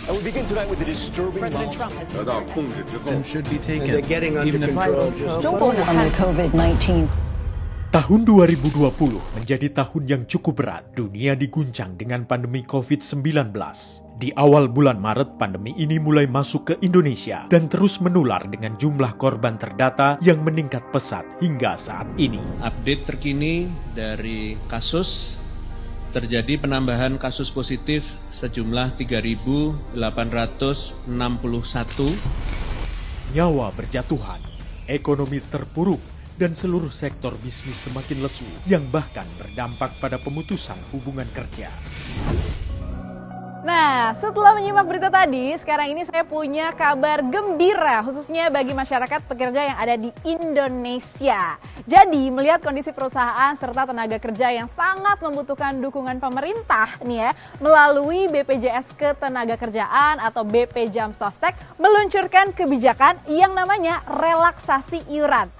And we begin tonight with the disturbing President Trump has 得到控制之后， and should be taken. they're getting under even if control. on the COVID-19. Tahun 2020 menjadi tahun yang cukup berat. Dunia diguncang dengan pandemi COVID-19. Di awal bulan Maret, pandemi ini mulai masuk ke Indonesia dan terus menular dengan jumlah korban terdata yang meningkat pesat hingga saat ini. Update terkini dari kasus, terjadi penambahan kasus positif sejumlah 3.861. Nyawa berjatuhan, ekonomi terpuruk, dan seluruh sektor bisnis semakin lesu yang bahkan berdampak pada pemutusan hubungan kerja. Nah, setelah menyimak berita tadi, sekarang ini saya punya kabar gembira khususnya bagi masyarakat pekerja yang ada di Indonesia. Jadi, melihat kondisi perusahaan serta tenaga kerja yang sangat membutuhkan dukungan pemerintah nih ya, melalui BPJS Ketenagakerjaan atau BP Jam Sostek meluncurkan kebijakan yang namanya relaksasi iuran.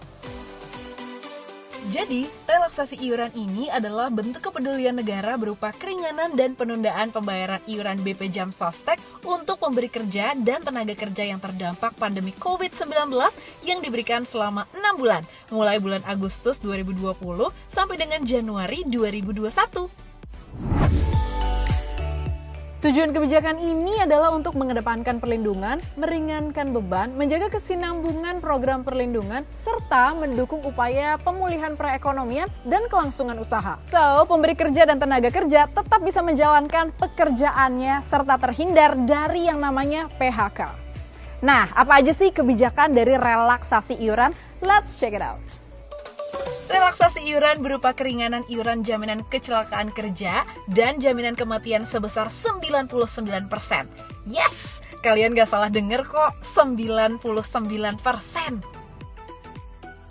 Jadi, relaksasi iuran ini adalah bentuk kepedulian negara berupa keringanan dan penundaan pembayaran iuran BP Jam Sostek untuk pemberi kerja dan tenaga kerja yang terdampak pandemi COVID-19 yang diberikan selama 6 bulan, mulai bulan Agustus 2020 sampai dengan Januari 2021. Tujuan kebijakan ini adalah untuk mengedepankan perlindungan, meringankan beban, menjaga kesinambungan program perlindungan, serta mendukung upaya pemulihan perekonomian dan kelangsungan usaha. So, pemberi kerja dan tenaga kerja tetap bisa menjalankan pekerjaannya serta terhindar dari yang namanya PHK. Nah, apa aja sih kebijakan dari relaksasi iuran? Let's check it out. Relaksasi iuran berupa keringanan iuran jaminan kecelakaan kerja dan jaminan kematian sebesar 99%. Yes, kalian gak salah denger kok, 99%.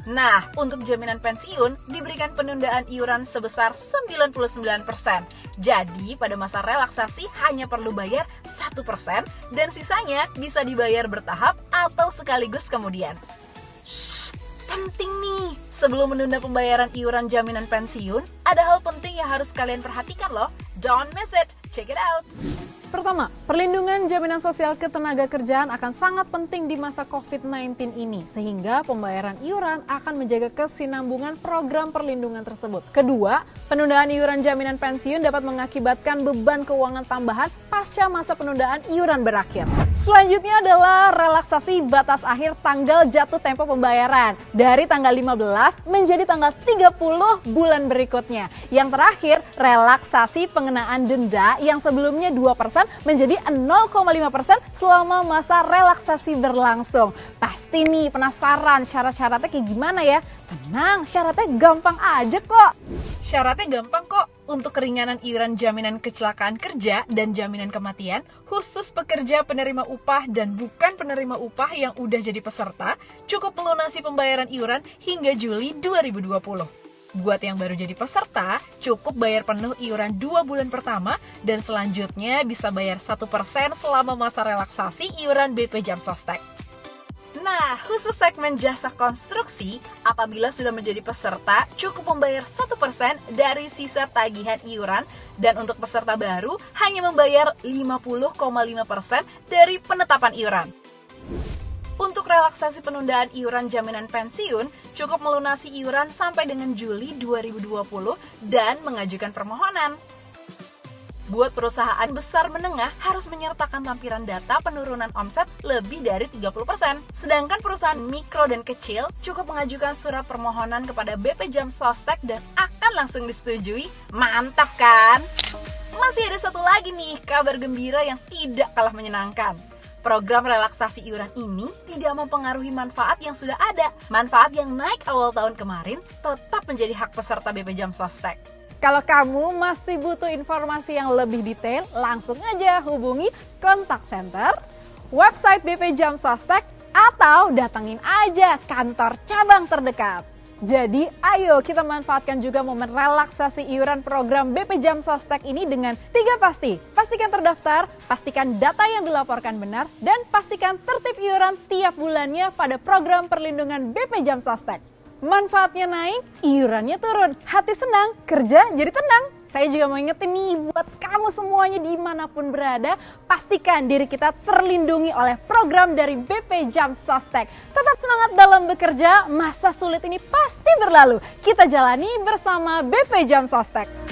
Nah, untuk jaminan pensiun diberikan penundaan iuran sebesar 99%. Jadi, pada masa relaksasi hanya perlu bayar 1% dan sisanya bisa dibayar bertahap atau sekaligus kemudian. Penting nih, sebelum menunda pembayaran iuran jaminan pensiun, ada hal penting yang harus kalian perhatikan loh. Don't miss it, check it out. Pertama, perlindungan jaminan sosial ketenagakerjaan akan sangat penting di masa COVID-19 ini, sehingga pembayaran iuran akan menjaga kesinambungan program perlindungan tersebut. Kedua, penundaan iuran jaminan pensiun dapat mengakibatkan beban keuangan tambahan pasca masa penundaan iuran berakhir. Selanjutnya adalah relaksasi batas akhir tanggal jatuh tempo pembayaran dari tanggal 15 menjadi tanggal 30 bulan berikutnya. Yang terakhir, relaksasi pengenaan denda yang sebelumnya 2% menjadi 0,5% selama masa relaksasi berlangsung. Pasti nih penasaran syarat-syaratnya kayak gimana ya? Tenang, syaratnya gampang aja kok. Syaratnya gampang kok. Untuk keringanan iuran jaminan kecelakaan kerja dan jaminan kematian, khusus pekerja penerima upah dan bukan penerima upah yang udah jadi peserta, cukup melunasi pembayaran iuran hingga Juli 2020. Buat yang baru jadi peserta, cukup bayar penuh iuran 2 bulan pertama dan selanjutnya bisa bayar 1% selama masa relaksasi iuran BP Jam Sostek. Nah, khusus segmen jasa konstruksi, apabila sudah menjadi peserta, cukup membayar 1% dari sisa tagihan iuran dan untuk peserta baru hanya membayar 50,5% dari penetapan iuran. Untuk relaksasi penundaan iuran jaminan pensiun, cukup melunasi iuran sampai dengan Juli 2020 dan mengajukan permohonan. Buat perusahaan besar menengah harus menyertakan lampiran data penurunan omset lebih dari 30%. Sedangkan perusahaan mikro dan kecil cukup mengajukan surat permohonan kepada BP Jam Sostek dan akan langsung disetujui. Mantap kan? Masih ada satu lagi nih kabar gembira yang tidak kalah menyenangkan. Program relaksasi iuran ini tidak mempengaruhi manfaat yang sudah ada. Manfaat yang naik awal tahun kemarin tetap menjadi hak peserta BP Jam Sostek. Kalau kamu masih butuh informasi yang lebih detail, langsung aja hubungi kontak center, website BP Jam Sostek, atau datangin aja kantor cabang terdekat. Jadi, ayo kita manfaatkan juga momen relaksasi iuran program BP Jam Sostek ini dengan 3 pasti. Pastikan terdaftar, pastikan data yang dilaporkan benar, dan pastikan tertib iuran tiap bulannya pada program perlindungan BP Jam Sostek. Manfaatnya naik, iurannya turun. Hati senang, kerja jadi tenang. Saya juga mau ingetin nih buat kamu semuanya dimanapun berada, pastikan diri kita terlindungi oleh program dari BP Jam Sostek. Tetap semangat dalam bekerja, masa sulit ini pasti berlalu. Kita jalani bersama BP Jam Sostek.